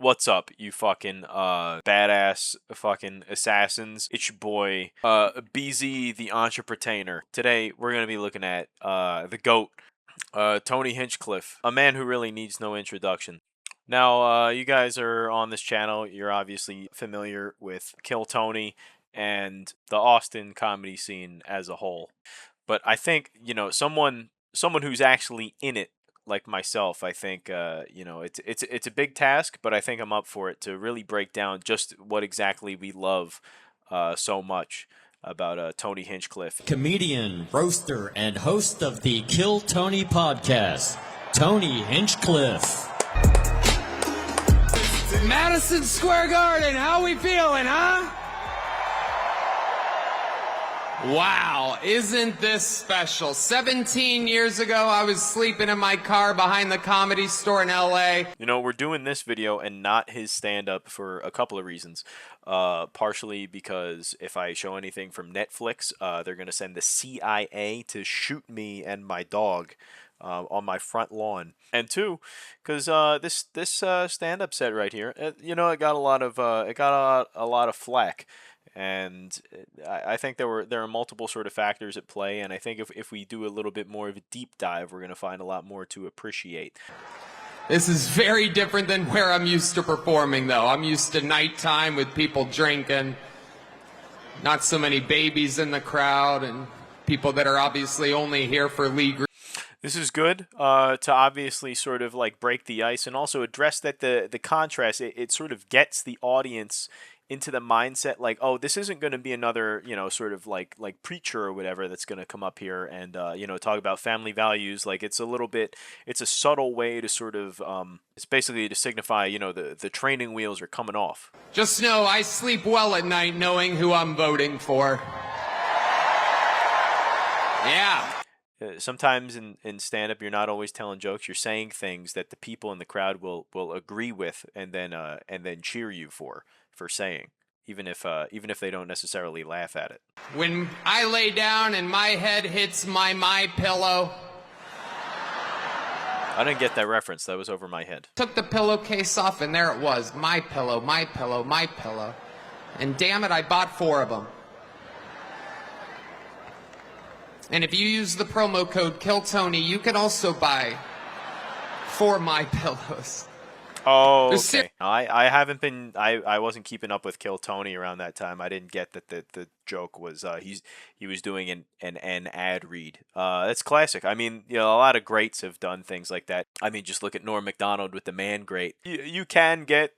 What's up, you fucking badass fucking assassins? It's your boy BZ the Entrepreneur. Today we're gonna be looking at the GOAT, Tony Hinchcliffe, a man who really needs no introduction. Now, you guys are on this channel. You're obviously familiar with Kill Tony and the Austin comedy scene as a whole. But I think, someone who's actually in it, like myself, I think it's a big task, but I think I'm up for it to really break down just what exactly we love so much about Tony Hinchcliffe. Comedian, roaster, and host of the Kill Tony podcast, Tony Hinchcliffe. Madison Square Garden, how we feeling, huh? Wow, isn't this special? 17 years ago, I was sleeping in my car behind the Comedy Store in LA. We're doing this video and not his stand-up for a couple of reasons. Partially because if I show anything from Netflix, they're going to send the CIA to shoot me and my dog on my front lawn. And two, because this stand-up set right here, it got a lot of flack. And I think there are multiple sort of factors at play, and I think if we do a little bit more of a deep dive, we're going to find a lot more to appreciate. This is very different than where I'm used to performing, though. I'm used to nighttime with people drinking, not so many babies in the crowd, and people that are obviously only here for league. This is good to obviously sort of like break the ice and also address that the contrast, it sort of gets the audience into the mindset like, oh, this isn't going to be another, sort of like preacher or whatever that's going to come up here and, talk about family values. Like it's a subtle way to sort of, it's basically to signify, the training wheels are coming off. Just know I sleep well at night knowing who I'm voting for. Yeah. Sometimes in stand-up, you're not always telling jokes. You're saying things that the people in the crowd will agree with and then cheer you for saying, even if they don't necessarily laugh at it. When I lay down and my head hits my pillow. I didn't get that reference. That was over my head. Took the pillowcase off and there it was. My pillow, my pillow, my pillow. And damn it, I bought 4 of them. And if you use the promo code KillTony, you can also buy 4 My Pillows. Oh, okay. I wasn't keeping up with Kill Tony around that time. I didn't get that the joke was he was doing an ad read. That's classic. I mean, a lot of greats have done things like that. I mean, just look at Norm Macdonald with the Man Great. You can get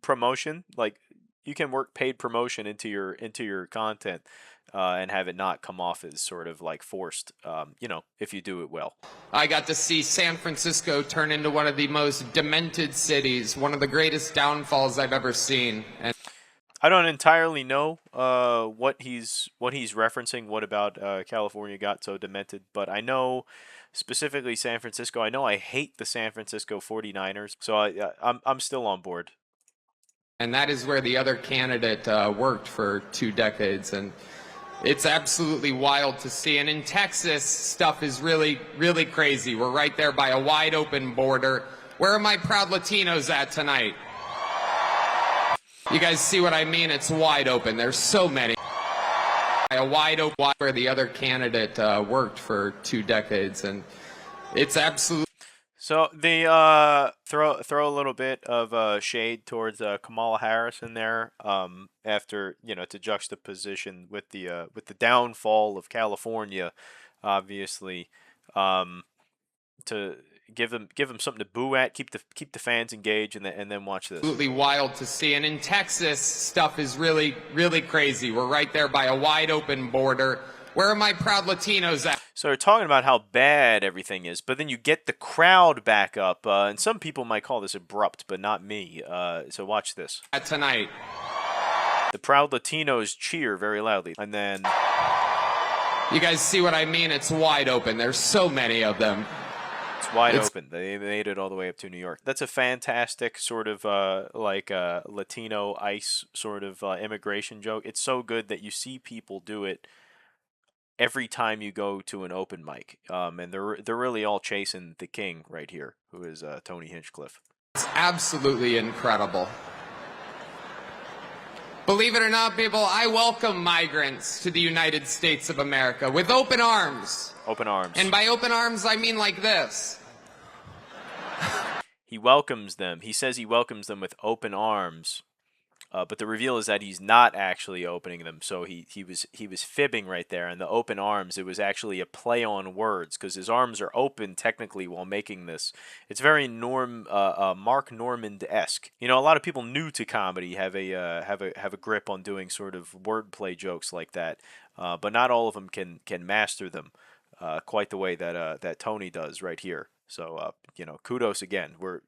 promotion, like you can work paid promotion into your content. And have it not come off as sort of like forced, if you do it well. I got to see San Francisco turn into one of the most demented cities, one of the greatest downfalls I've ever seen. And I don't entirely know what he's referencing. What about California got so demented? But I know specifically San Francisco. I know I hate the San Francisco 49ers, so I'm still on board. And that is where the other candidate worked for 2 decades. And it's absolutely wild to see. And in Texas, stuff is really, really crazy. We're right there by a wide open border. Where are my proud Latinos at tonight? You guys see what I mean? It's wide open. There's so many. A wide open where the other candidate worked for 2 decades. And it's absolutely. So they throw a little bit of shade towards Kamala Harris in there, after to juxtaposition with the downfall of California, obviously, to give them something to boo at, keep the fans engaged, and then watch this. Absolutely wild to see. And in Texas, stuff is really, really crazy. We're right there by a wide open border. Where are my proud Latinos at? So they're talking about how bad everything is, but then you get the crowd back up, and some people might call this abrupt, but not me. So watch this. Tonight. The proud Latinos cheer very loudly, and then. You guys see what I mean? It's wide open. There's so many of them. It's wide open. They made it all the way up to New York. That's a fantastic sort of Latino ICE sort of immigration joke. It's so good that you see people do it every time you go to an open mic, and they're really all chasing the king right here, who is Tony Hinchcliffe. It's absolutely incredible. Believe it or not, people, I welcome migrants to the United States of America with open arms. Open arms. And by open arms, I mean like this. He welcomes them. He says he welcomes them with open arms. But the reveal is that he's not actually opening them. So he was fibbing right there. And the open arms, it was actually a play on words because his arms are open technically while making this. It's very Mark Normand-esque. You know, a lot of people new to comedy have a grip on doing sort of wordplay jokes like that. But not all of them can master them quite the way that Tony does right here. So you know, kudos again. We're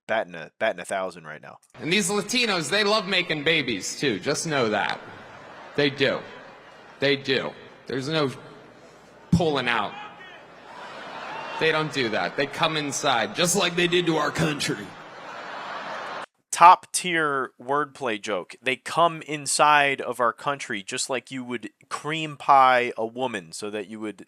batting a 1,000 right now. And these Latinos, they love making babies too. Just know that. They do. They do. There's no pulling out. They don't do that. They come inside, just like they did to our country. Top tier wordplay joke. They come inside of our country just like you would cream pie a woman so that you would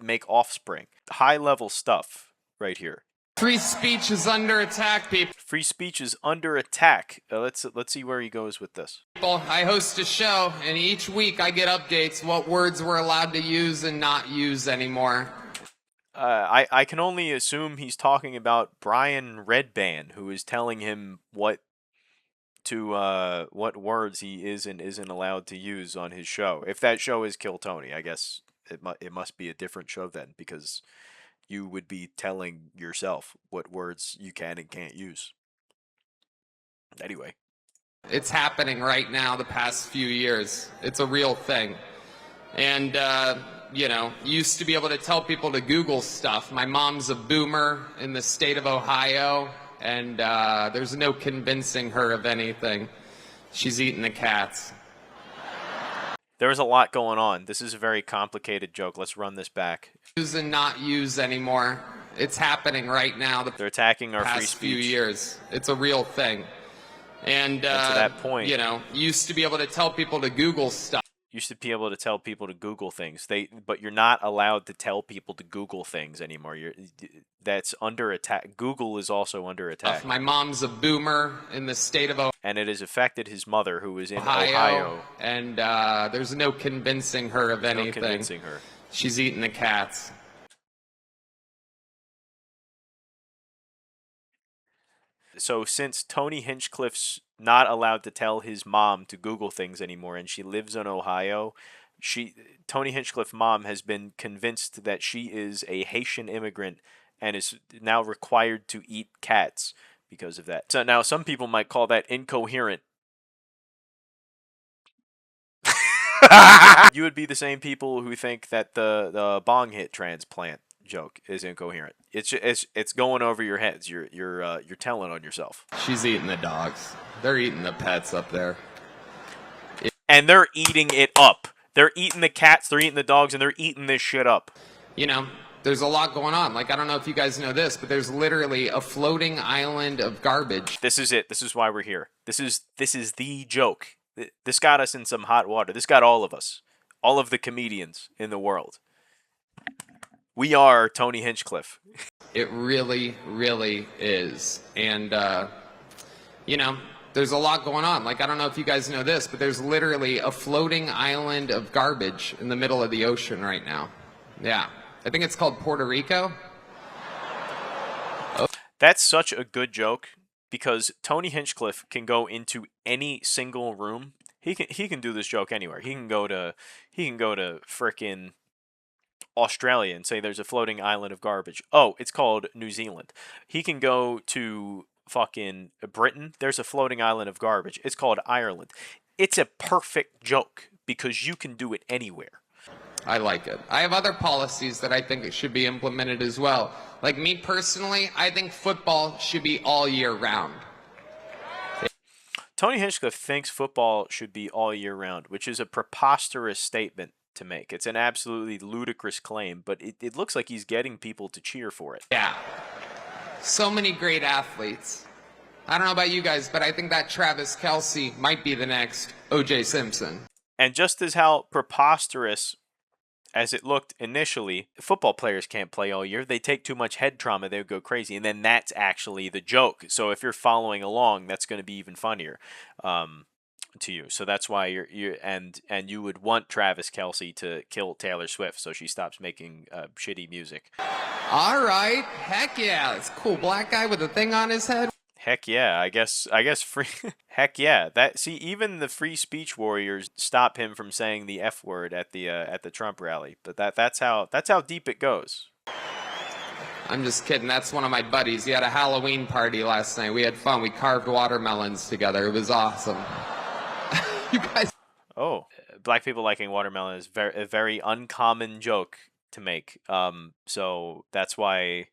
make offspring. High level stuff right here. Free speech is under attack, people. Free speech is under attack. Let's see where he goes with this. I host a show, and each week I get updates what words we're allowed to use and not use anymore. I can only assume he's talking about Brian Redban, who is telling him what words he is and isn't allowed to use on his show. If that show is Kill Tony, I guess it must be a different show then, because you would be telling yourself what words you can and can't use. Anyway. It's happening right now the past few years. It's a real thing. And, you know, used to be able to tell people to Google stuff. My mom's a boomer in the state of Ohio, and there's no convincing her of anything. She's eating the cats. There was a lot going on. This is a very complicated joke. Let's run this back. Use and not use anymore. It's happening right now. They're attacking our free past speech. Few years. It's a real thing. And to that point, you know, used to be able to tell people to Google stuff. Used to be able to tell people to Google things. But you're not allowed to tell people to Google things anymore. That's under attack. Google is also under attack. My mom's a boomer in the state of Ohio. And it has affected his mother, who is in Ohio. And there's no convincing her of anything. No convincing her. She's eating the cats. So since Tony Hinchcliffe's not allowed to tell his mom to Google things anymore, and she lives in Ohio, Tony Hinchcliffe's mom has been convinced that she is a Haitian immigrant and is now required to eat cats because of that. So now some people might call that incoherent. You would be the same people who think that the bong hit transplant joke is incoherent. It's going over your heads. You're telling on yourself. She's eating the dogs. They're eating the pets up there. And they're eating it up. They're eating the cats, they're eating the dogs, and they're eating this shit up. You know, there's a lot going on. Like, I don't know if you guys know this, but there's literally a floating island of garbage. This is it. This is why we're here. This is the joke. This got us in some hot water. This got all of us. All of the comedians in the world. We are Tony Hinchcliffe. It really, really is. And, you know, there's a lot going on. Like, I don't know if you guys know this, but there's literally a floating island of garbage in the middle of the ocean right now. Yeah. I think it's called Puerto Rico. Oh. That's such a good joke because Tony Hinchcliffe can go into any single room. He can do this joke anywhere. He can go to frickin' Australia and say there's a floating island of garbage. Oh, it's called New Zealand. He can go to fucking Britain. There's a floating island of garbage. It's called Ireland. It's a perfect joke because you can do it anywhere. I like it. I have other policies that I think should be implemented as well. Like me personally, I think football should be all year round. Tony Hinchcliffe thinks football should be all year round, which is a preposterous statement to make. It's an absolutely ludicrous claim, but it looks like he's getting people to cheer for it. Yeah. So many great athletes. I don't know about you guys, but I think that Travis Kelce might be the next O.J. Simpson. And just as how preposterous as it looked initially, football players can't play all year. They take too much head trauma, they would go crazy. And then that's actually the joke. So if you're following along, that's going to be even funnier to you. So that's why you would want Travis Kelce to kill Taylor Swift so she stops making shitty music. All right. Heck yeah. It's a cool black guy with a thing on his head. Heck yeah, I guess free. Heck yeah, even the free speech warriors stop him from saying the F word at the Trump rally. But that's how deep it goes. I'm just kidding. That's one of my buddies. He had a Halloween party last night. We had fun. We carved watermelons together. It was awesome. You guys. Oh, black people liking watermelon is a very uncommon joke to make. So that's why.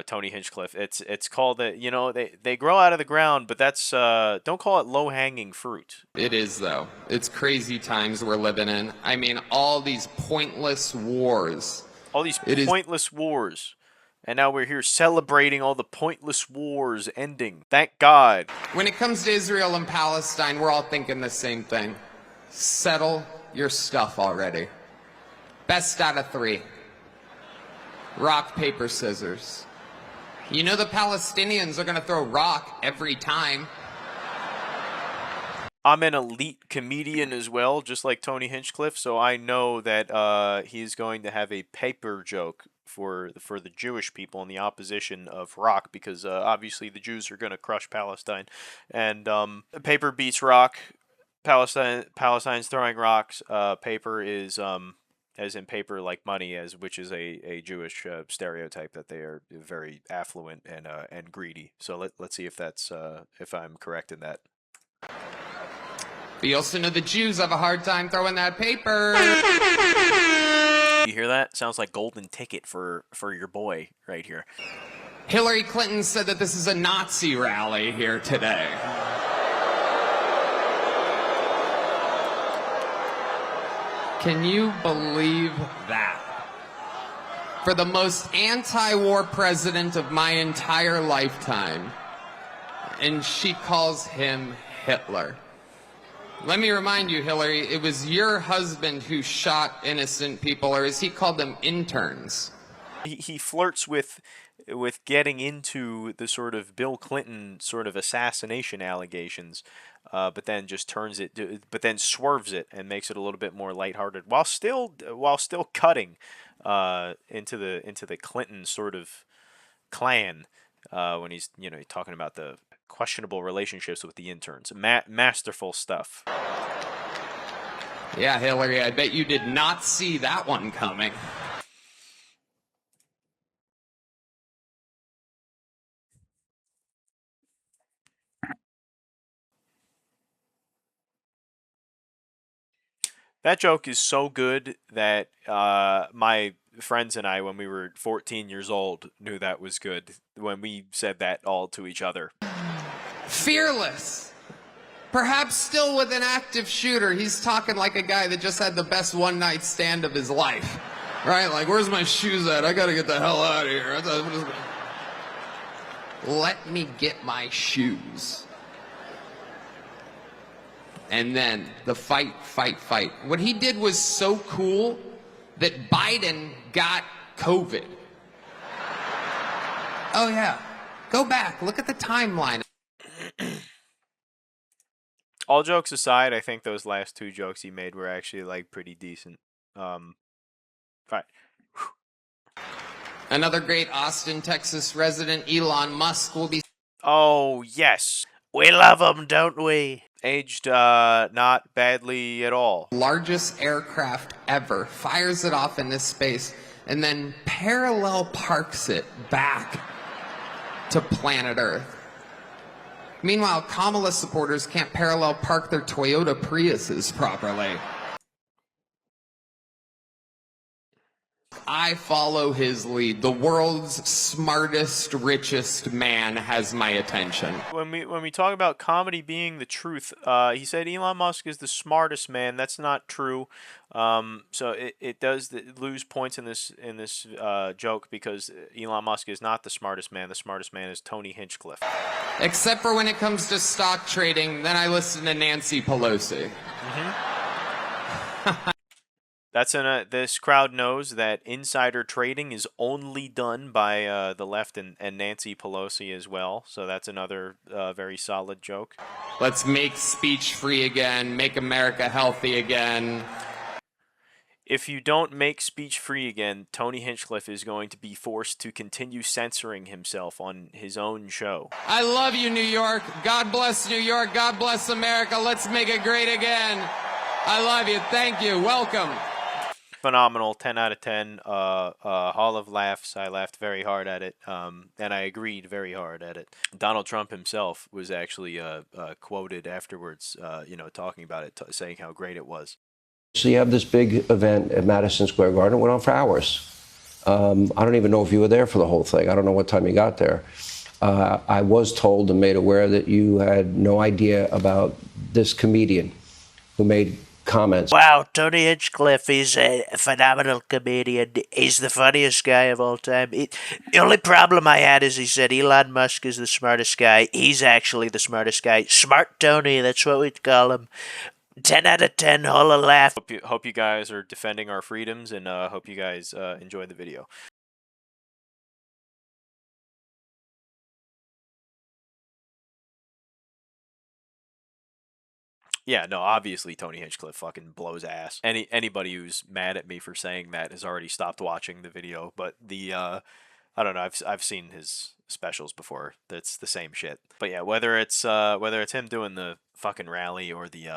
Tony Hinchcliffe. It's called they grow out of the ground, but that's don't call it low hanging fruit. It is though. It's crazy times we're living in. I mean, all these pointless wars. Wars. And now we're here celebrating all the pointless wars ending. Thank God. When it comes to Israel and Palestine, we're all thinking the same thing. Settle your stuff already. Best out of 3. Rock, paper, scissors. You know the Palestinians are going to throw rock every time. I'm an elite comedian as well, just like Tony Hinchcliffe, so I know that he's going to have a paper joke for the Jewish people in the opposition of rock, because obviously the Jews are going to crush Palestine, and paper beats rock. Palestine's throwing rocks. Paper is as in paper like money, which is a Jewish stereotype that they are very affluent and greedy. So let's see if that's if I'm correct in that. But you also know the Jews have a hard time throwing that paper. You hear that? Sounds like golden ticket for your boy right here. Hillary Clinton said that this is a Nazi rally here today. Can you believe that? For the most anti-war president of my entire lifetime, and she calls him Hitler. Let me remind you, Hillary, it was your husband who shot innocent people, or as he called them, interns. He flirts with getting into the sort of Bill Clinton sort of assassination allegations, but then just but then swerves it and makes it a little bit more lighthearted, while still cutting into the Clinton sort of clan when he's talking about the questionable relationships with the interns. Masterful stuff. Yeah, Hillary, I bet you did not see that one coming. That joke is so good that my friends and I, when we were 14 years old, knew that was good when we said that all to each other. Fearless. Perhaps still with an active shooter. He's talking like a guy that just had the best one-night stand of his life. Right? Like, where's my shoes at? I gotta get the hell out of here. Let me get my shoes. And then the fight. What he did was so cool that Biden got COVID. Oh, yeah. Go back. Look at the timeline. All jokes aside, I think those last 2 jokes he made were actually pretty decent. Right. Another great Austin, Texas resident, Elon Musk, will be... Oh, yes. We love him, don't we? Aged not badly at all. Largest aircraft ever. Fires it off into space and then parallel parks it back to planet Earth. Meanwhile, Kamala supporters can't parallel park their Toyota Priuses properly. I follow his lead. The world's smartest, richest man has my attention. When we talk about comedy being the truth, he said Elon Musk is the smartest man. That's not true. So it does lose points in this joke, because Elon Musk is not the smartest man. The smartest man is Tony Hinchcliffe. Except for when it comes to stock trading, then I listen to Nancy Pelosi. Mm-hmm. This crowd knows that insider trading is only done by the left and Nancy Pelosi as well. So that's another very solid joke. Let's make speech free again, make America healthy again. If you don't make speech free again, Tony Hinchcliffe is going to be forced to continue censoring himself on his own show. I love you, New York. God bless New York. God bless America. Let's make it great again. I love you. Thank you. Welcome. Phenomenal, 10 out of 10. Hall of laughs. I laughed very hard at it, and I agreed very hard at it. Donald Trump himself was actually quoted afterwards, talking about it, saying how great it was. So you have this big event at Madison Square Garden. It went on for hours. I don't even know if you were there for the whole thing. I don't know what time you got there. I was told and made aware that you had no idea about this comedian who made comments. Wow, Tony Hinchcliffe is a phenomenal comedian. He's the funniest guy of all time. The only problem I had is he said Elon Musk is the smartest guy. He's actually the smartest guy. Smart Tony, that's what we'd call him. 10 out of 10, Hall of laugh. Hope you guys are defending our freedoms, and hope you guys enjoy the video. Yeah, no, obviously Tony Hinchcliffe fucking blows ass. Anybody who's mad at me for saying that has already stopped watching the video, but I don't know, I've seen his specials before. That's the same shit. But yeah, whether it's him doing the fucking rally or the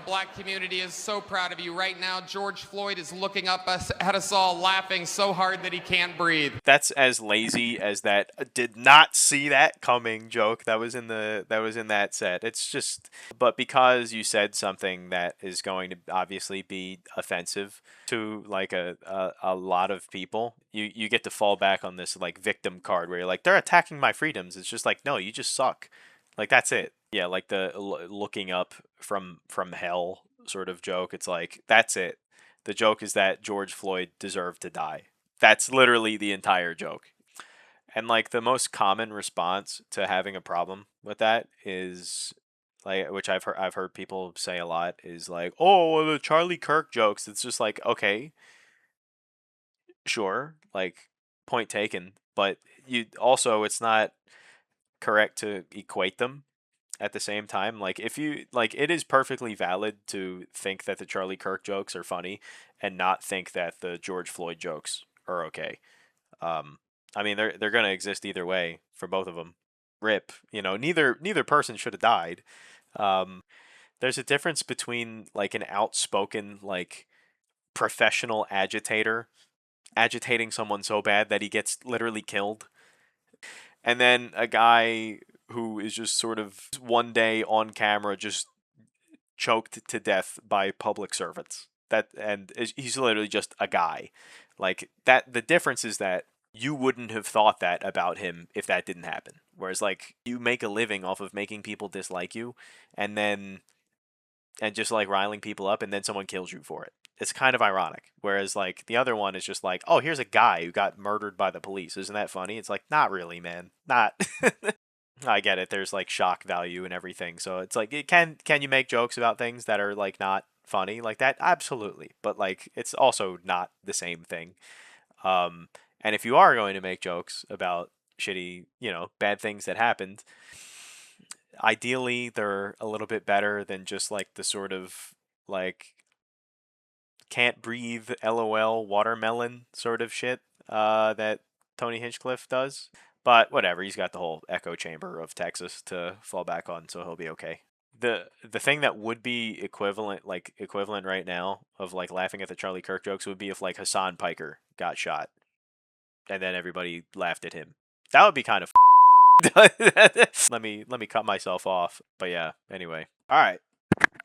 black community is so proud of you right now. George Floyd is looking up at us all, laughing so hard that he can't breathe. That's as lazy as that did not see that coming joke that was in that set. It's just, but because you said something that is going to obviously be offensive to like a lot of people, you get to fall back on this like victim card where you're like, they're attacking my freedoms. It's just like, no, you just suck. Like, that's it. Yeah, like the looking up from hell sort of joke. It's like, that's it. The joke is that George Floyd deserved to die. That's literally the entire joke. And like the most common response to having a problem with that is like, which I've heard people say a lot, is like, oh, well, the Charlie Kirk jokes. It's just like, okay, sure, like, point taken, but you also, it's not correct to equate them at the same time. Like, if you like, it is perfectly valid to think that the Charlie Kirk jokes are funny and not think that the George Floyd jokes are okay. I mean, they're gonna exist either way for both of them. Rip, neither person should have died. There's a difference between like an outspoken, like, professional agitator agitating someone so bad that he gets literally killed, and then a guy who is just sort of one day on camera just choked to death by public servants. And he's literally just a guy. Like, that, the difference is that you wouldn't have thought that about him if that didn't happen. Whereas, like, you make a living off of making people dislike you, and just like riling people up, and then someone kills you for it. It's kind of ironic. Whereas like the other one is just like, oh, here's a guy who got murdered by the police. Isn't that funny? It's like, not really, man. Not. I get it. There's like shock value and everything. So it's like, can you make jokes about things that are like not funny like that? Absolutely. But like, it's also not the same thing. And if you are going to make jokes about shitty, bad things that happened, ideally they're a little bit better than just like the sort of like can't breathe LOL watermelon sort of shit that Tony Hinchcliffe does. But whatever, he's got the whole echo chamber of Texas to fall back on, so he'll be okay. The thing that would be equivalent right now of like laughing at the Charlie Kirk jokes would be if like Hassan Piker got shot and then everybody laughed at him. That would be kind of let me cut myself off. But yeah, anyway. All right.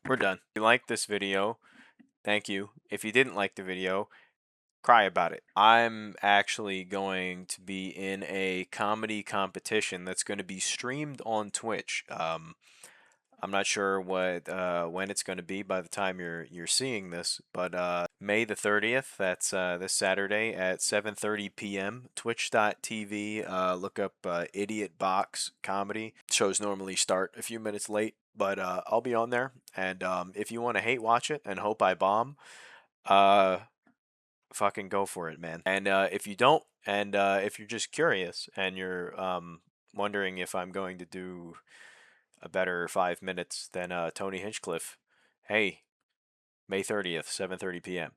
We're done. If you liked this video, thank you. If you didn't like the video, cry about it. I'm actually going to be in a comedy competition that's going to be streamed on Twitch. I'm not sure when it's going to be by the time you're seeing this, but May the 30th, that's this Saturday at 7:30 p.m. Twitch.tv. Look up Idiot Box Comedy. Shows normally start a few minutes late, but I'll be on there. And if you want to hate watch it and hope I bomb, fucking go for it, man. And if you don't, and if you're just curious and you're wondering if I'm going to do a better 5 minutes than Tony Hinchcliffe, hey, May 30th, 7:30 p.m.